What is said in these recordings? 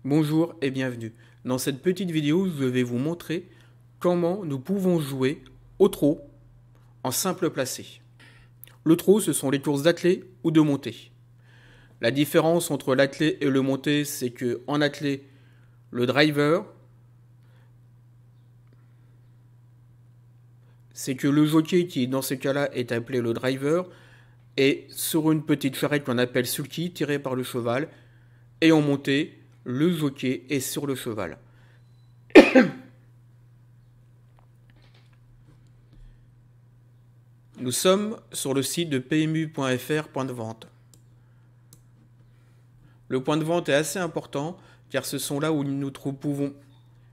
Bonjour et bienvenue. Dans cette petite vidéo, je vais vous montrer comment nous pouvons jouer au trot en simple placé. Le trot, ce sont les courses d'attelé ou de montée. La différence entre l'attelé et le monté, c'est que en attelé, le driver, c'est que le jockey qui dans ce cas-là est appelé le driver est sur une petite charrette qu'on appelle sulky tirée par le cheval, et en montée, le jockey est sur le cheval. Nous sommes sur le site de PMU.fr, point de vente. Le point de vente est assez important car ce sont là où nous pouvons.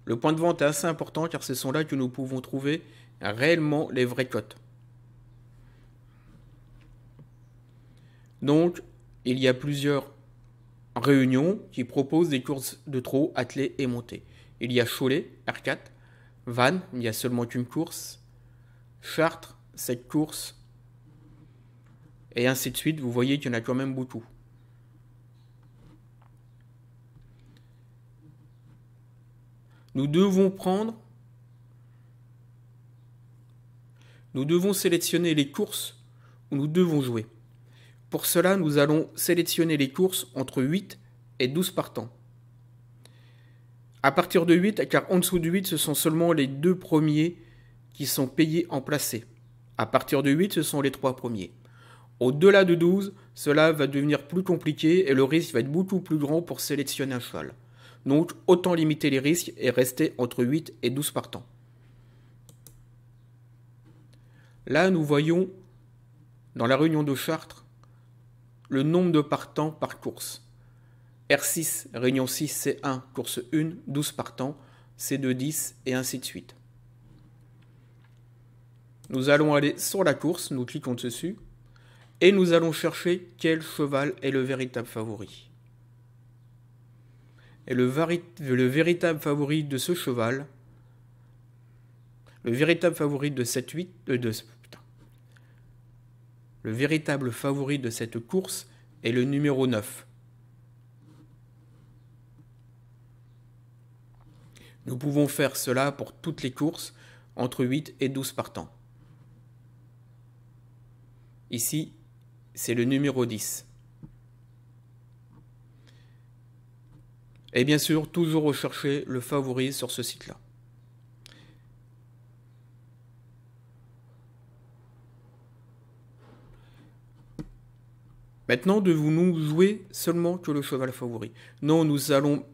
Le point de vente est assez important car ce sont là que nous pouvons trouver réellement les vraies cotes. Donc, il y a plusieurs réunions qui proposent des courses de trot, attelé et montée. Il y a Cholet, R4, Vannes, il n'y a seulement qu'une course, Chartres, 7 courses, et ainsi de suite. Vous voyez qu'il y en a quand même beaucoup. Nous devons sélectionner les courses où nous devons jouer. Pour cela, nous allons sélectionner les courses entre 8 et 12 partants. À partir de 8, car en dessous de 8, ce sont seulement les 2 premiers qui sont payés en placé. À partir de 8, ce sont les 3 premiers. Au-delà de 12, cela va devenir plus compliqué et le risque va être beaucoup plus grand pour sélectionner un cheval. Donc, autant limiter les risques et rester entre 8 et 12 partants. Là, nous voyons, dans la réunion de Chartres, le nombre de partants par course. R6, réunion 6, C1, course 1, 12 partants, C2, 10, et ainsi de suite. Nous allons aller sur la course, nous cliquons dessus, et nous allons chercher quel cheval est le véritable favori. Et le véritable favori de ce cheval, le véritable favori de cette le véritable favori de cette course est le numéro 9. Nous pouvons faire cela pour toutes les courses entre 8 et 12 partants. Ici, c'est le numéro 10. Et bien sûr, toujours rechercher le favori sur ce site-là. Maintenant, devons-nous jouer seulement que le cheval favori? Non, nous allons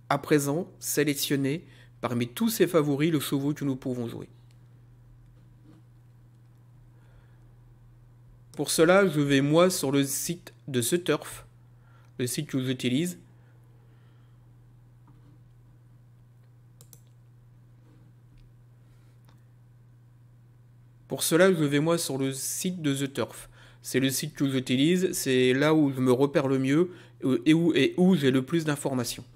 à présent sélectionner parmi tous ces favoris le cheval que nous pouvons jouer. Pour cela, je vais moi sur le site de The Turf, le site que j'utilise. Pour cela, je vais moi sur le site de The Turf. C'est le site que j'utilise, c'est là où je me repère le mieux et où j'ai le plus d'informations.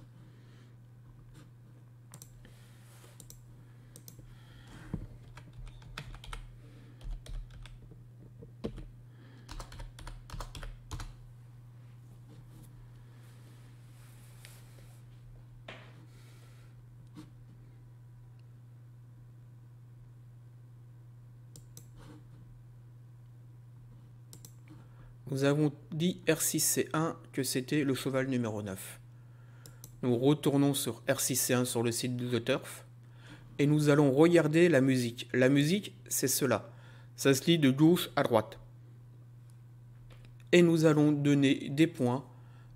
Nous avons dit R6C1 que c'était le cheval numéro 9. Nous retournons sur R6C1 sur le site de The Turf et nous allons regarder la musique. La musique, c'est cela. Ça se lit de gauche à droite. Et nous allons donner des points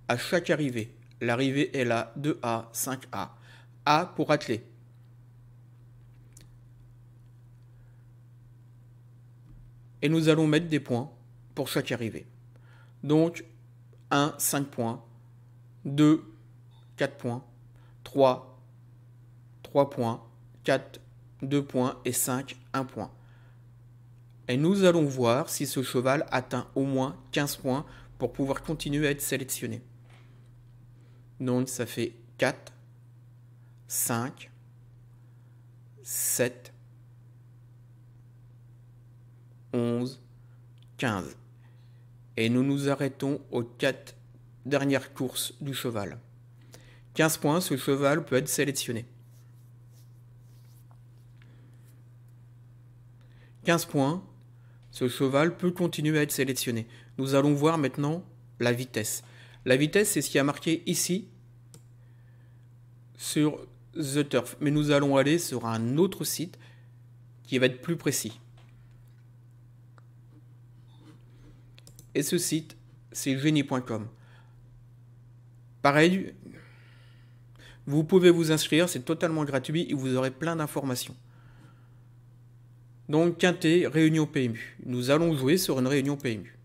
à chaque arrivée. L'arrivée est là 2A, 5A. A pour atteler. Et nous allons mettre des points pour chaque arrivée. Donc, 1, 5 points, 2, 4 points, 3, 3 points, 4, 2 points et 5, 1 point. Et nous allons voir si ce cheval atteint au moins 15 points pour pouvoir continuer à être sélectionné. Donc, ça fait 4, 5, 7, 11, 15. Et nous nous arrêtons aux 4 dernières courses du cheval. 15 points, ce cheval peut être sélectionné. 15 points, ce cheval peut continuer à être sélectionné. Nous allons voir maintenant la vitesse. La vitesse, c'est ce qui a marqué ici sur The Turf. Mais nous allons aller sur un autre site qui va être plus précis. Et ce site, c'est genie.com. Pareil, vous pouvez vous inscrire, c'est totalement gratuit et vous aurez plein d'informations. Donc, quintet, réunion PMU. Nous allons jouer sur une réunion PMU.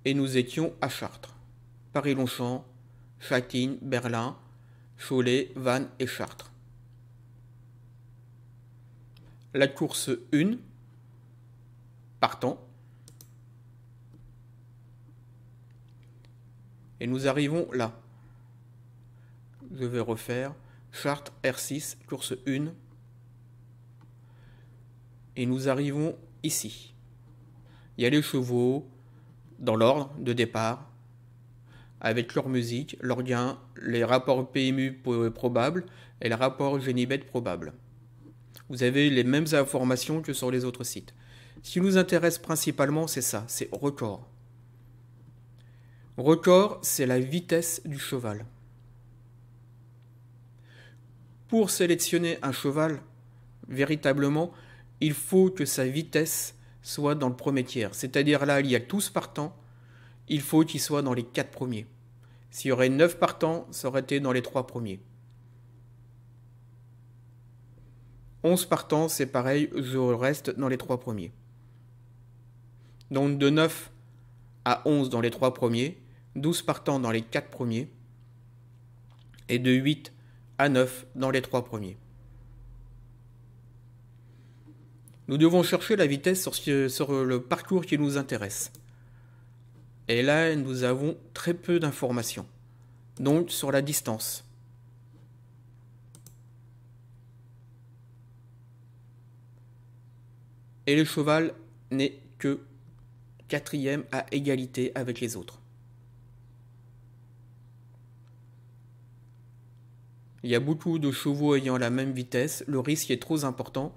Et nous étions à Chartres. Paris-Longchamp, Châtillon, Berlin, Cholet, Vannes et Chartres. La course 1, partant. Et nous arrivons là. Je vais refaire Chartres R6, course 1. Et nous arrivons ici. Il y a les chevaux dans l'ordre de départ, avec leur musique, leur gain, les rapports PMU probables et les rapports Genibet probables. Vous avez les mêmes informations que sur les autres sites. Ce qui nous intéresse principalement, c'est ça, c'est record. Record, c'est la vitesse du cheval. Pour sélectionner un cheval, véritablement, il faut que sa vitesse soit dans le premier tiers. C'est-à-dire là, il y a 12 partants, il faut qu'il soit dans les 4 premiers. S'il y aurait 9 partants, ça aurait été dans les 3 premiers. 11 partants, c'est pareil, je reste dans les 3 premiers. Donc de 9 à 11 dans les 3 premiers, 12 partants dans les 4 premiers, et de 8 à 9 dans les 3 premiers. Nous devons chercher la vitesse sur le parcours qui nous intéresse. Et là, nous avons très peu d'informations. Donc, sur la distance. Et le cheval n'est que 4e à égalité avec les autres. Il y a beaucoup de chevaux ayant la même vitesse. Le risque est trop important.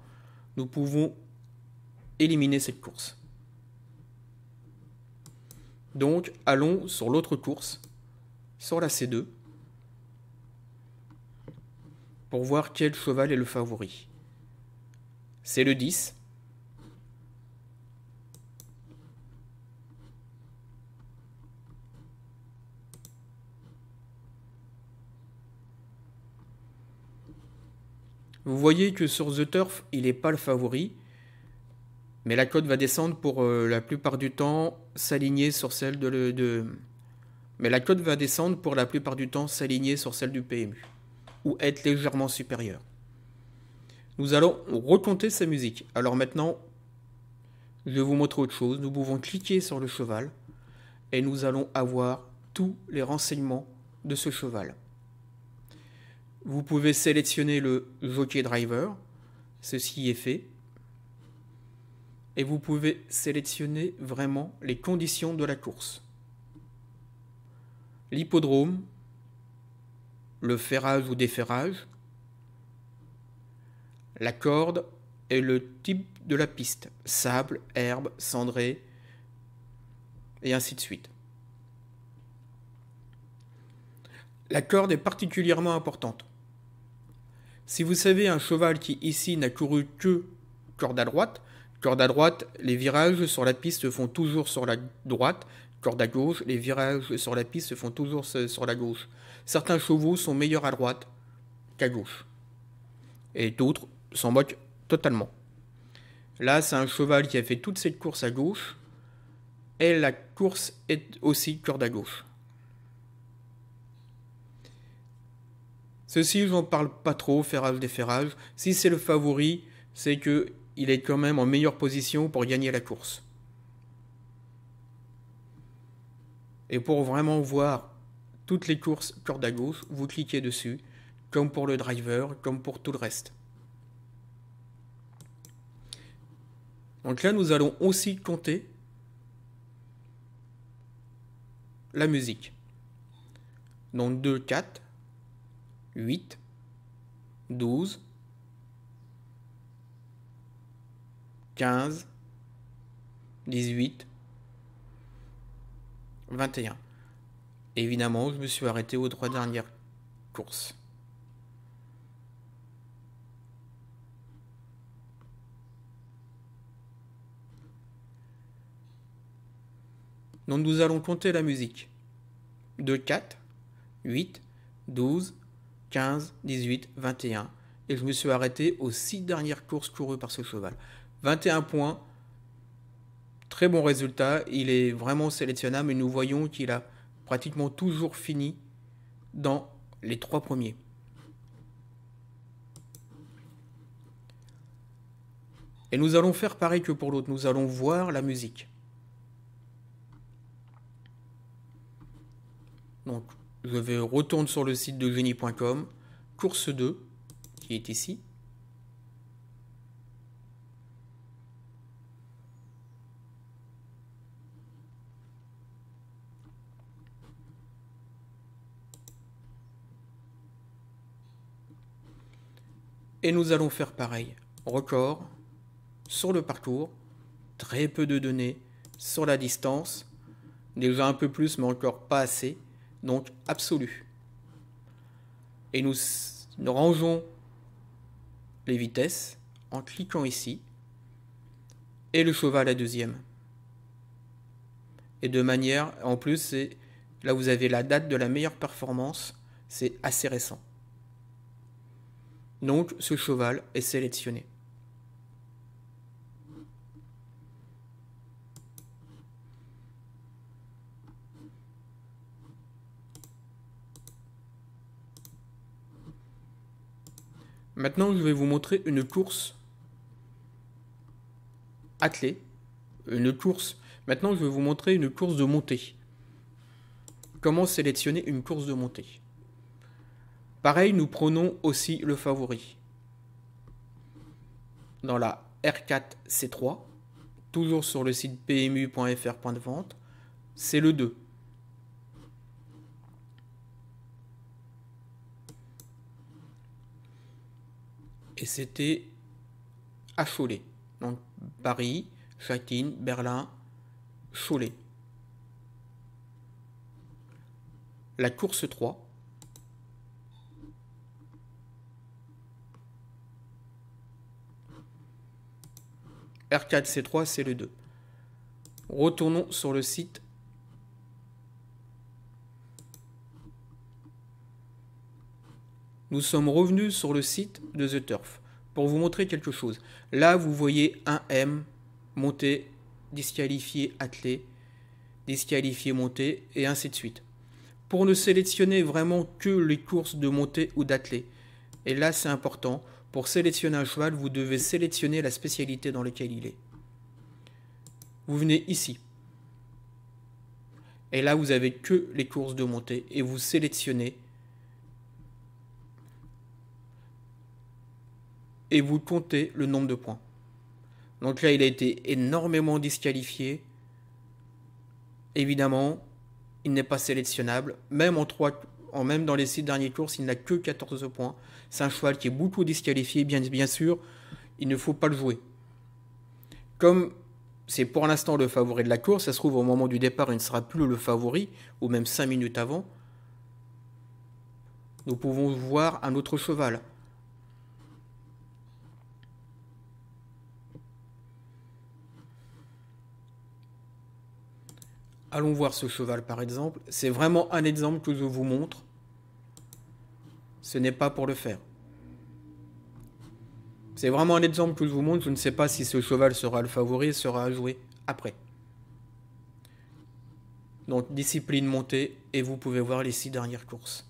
Nous pouvons éliminer cette course. Donc, allons sur l'autre course, sur la C2, pour voir quel cheval est le favori. C'est le 10. Vous voyez que sur The Turf, il n'est pas le favori, mais la cote va descendre pour la plupart du temps s'aligner sur celle Mais la cote va descendre pour la plupart du temps s'aligner sur celle du PMU, ou être légèrement supérieure. Nous allons recompter sa musique. Alors maintenant, je vais vous montrer autre chose. Nous pouvons cliquer sur le cheval, et nous allons avoir tous les renseignements de ce cheval. Vous pouvez sélectionner le jockey driver, ceci est fait. Et vous pouvez sélectionner vraiment les conditions de la course. L'hippodrome, le ferrage ou déferrage, la corde et le type de la piste, sable, herbe, cendré, et ainsi de suite. La corde est particulièrement importante. Si vous savez un cheval qui ici n'a couru que corde à droite, les virages sur la piste se font toujours sur la droite, corde à gauche, les virages sur la piste se font toujours sur la gauche. Certains chevaux sont meilleurs à droite qu'à gauche. Et d'autres s'en moquent totalement. Là, c'est un cheval qui a fait toute cette course à gauche, et la course est aussi corde à gauche. Ceci, j'en parle pas trop, ferrage, déferrage. Si c'est le favori, c'est que il est quand même en meilleure position pour gagner la course. Et pour vraiment voir toutes les courses corde à gauche, vous cliquez dessus, comme pour le driver, comme pour tout le reste. Donc là, nous allons aussi compter la musique. Donc 2, 4, 8, 12, 15, 18, 21. Évidemment, je me suis arrêté aux 3 dernières courses. Donc nous allons compter la musique. 2, 4, 8, 12, 15, 18, 21. Et je me suis arrêté aux 6 dernières courses courues par ce cheval. 21 points. Très bon résultat. Il est vraiment sélectionnable et nous voyons qu'il a pratiquement toujours fini dans les 3 premiers. Et nous allons faire pareil que pour l'autre. Nous allons voir la musique. Donc, je vais retourner sur le site de genie.com, course 2, qui est ici. Et nous allons faire pareil. Record, sur le parcours, très peu de données, sur la distance, déjà un peu plus mais encore pas assez, donc absolu. Et nous rangeons les vitesses en cliquant ici, et le cheval à deuxième. Et de manière, en plus, là vous avez la date de la meilleure performance, c'est assez récent. Donc ce cheval est sélectionné. Maintenant, je vais vous montrer une course attelée. Maintenant, je vais vous montrer une course de montée. Comment sélectionner une course de montée? Pareil, nous prenons aussi le favori. Dans la R4C3, toujours sur le site pmu.fr point de vente, c'est le 2. Et c'était à Cholet. Donc Paris, Châtine, Berlin, Cholet. La course 3. R4C3, c'est le 2. Retournons sur le site. Nous sommes revenus sur le site de The Turf pour vous montrer quelque chose. Là, vous voyez un M, montée, disqualifié, attelé, disqualifié, montée, et ainsi de suite. Pour ne sélectionner vraiment que les courses de montée ou d'attelé. Et là, c'est important. Pour sélectionner un cheval, vous devez sélectionner la spécialité dans laquelle il est. Vous venez ici. Et là, vous avez que les courses de montée. Et vous sélectionnez. Et vous comptez le nombre de points. Donc là, il a été énormément disqualifié. Évidemment, il n'est pas sélectionnable. Même dans les 6 dernières courses, il n'a que 14 points. C'est un cheval qui est beaucoup disqualifié, bien sûr. Il ne faut pas le jouer. Comme c'est pour l'instant le favori de la course, ça se trouve au moment du départ, il ne sera plus le favori, ou même 5 minutes avant. Nous pouvons voir un autre cheval. Allons voir ce cheval par exemple. C'est vraiment un exemple que je vous montre. Ce n'est pas pour le faire. C'est vraiment un exemple que je vous montre. Je ne sais pas si ce cheval sera le favori, sera à jouer après. Donc discipline montée et vous pouvez voir les 6 dernières courses.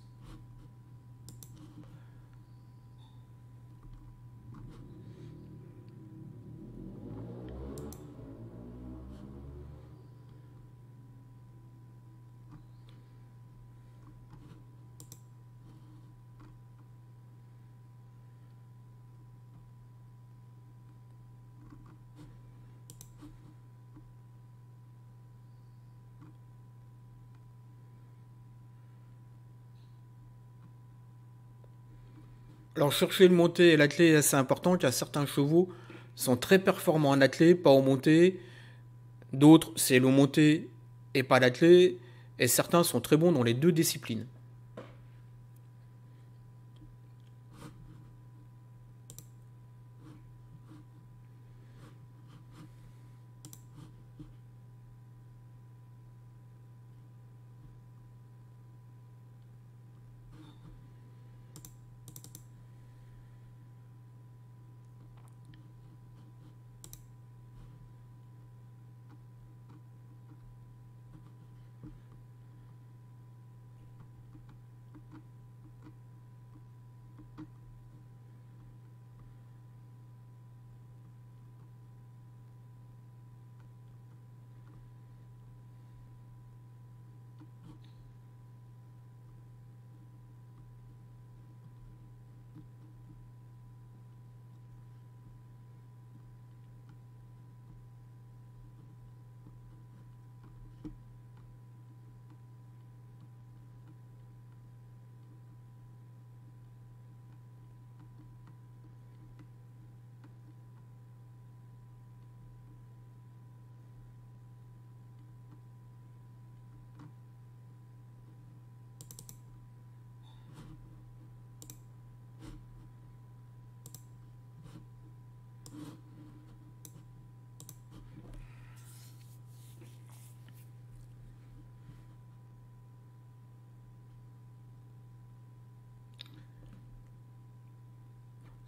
Alors chercher le monté et l'attelé est assez important car certains chevaux sont très performants en attelé, pas au monté. D'autres, c'est le monté et pas l'attelé. Et certains sont très bons dans les deux disciplines.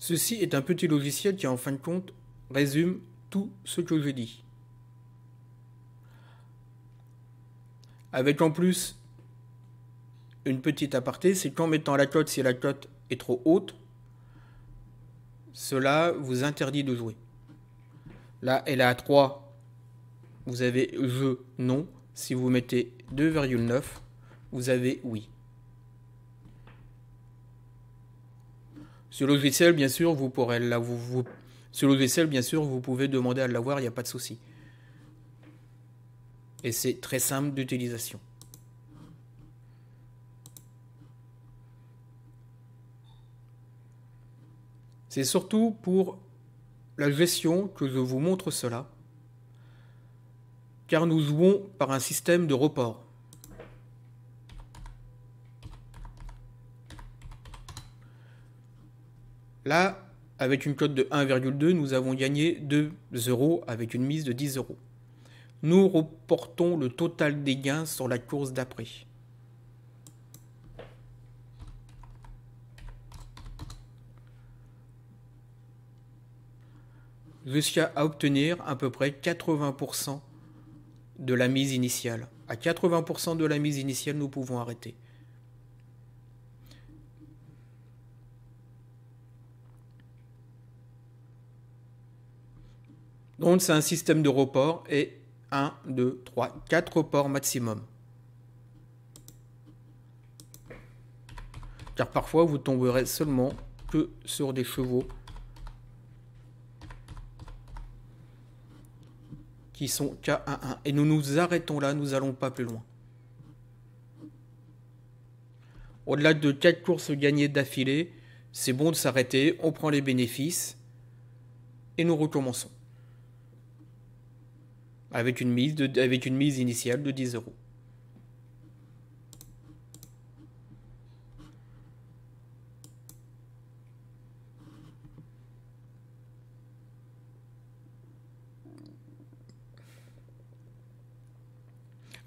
Ceci est un petit logiciel qui en fin de compte résume tout ce que j'ai dit. Avec en plus une petite aparté, c'est qu'en mettant la cote, si la cote est trop haute, cela vous interdit de jouer. Là, elle est à 3, vous avez jeu non. Si vous mettez 2,9, vous avez oui. Ce logiciel, bien sûr, vous pourrez ce logiciel, bien sûr, vous pouvez demander à l'avoir, il n'y a pas de souci. Et c'est très simple d'utilisation. C'est surtout pour la gestion que je vous montre cela, car nous jouons par un système de report. Là, avec une cote de 1,2, nous avons gagné 2 euros avec une mise de 10 euros. Nous reportons le total des gains sur la course d'après. Jusqu'à obtenir à peu près 80% de la mise initiale. À 80% de la mise initiale, nous pouvons arrêter. Donc c'est un système de report et 1, 2, 3, 4 reports maximum. Car parfois vous tomberez seulement que sur des chevaux qui sont K11. Et nous nous arrêtons là, nous n'allons pas plus loin. Au-delà de 4 courses gagnées d'affilée, c'est bon de s'arrêter, on prend les bénéfices et nous recommençons. Avec une mise initiale de 10 euros.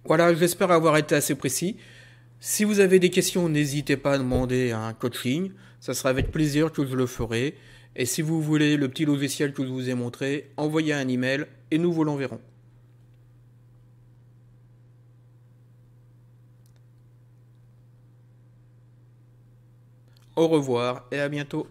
Voilà, j'espère avoir été assez précis. Si vous avez des questions, n'hésitez pas à demander un coaching. Ça sera avec plaisir que je le ferai. Et si vous voulez le petit logiciel que je vous ai montré, envoyez un email et nous vous l'enverrons. Au revoir et à bientôt.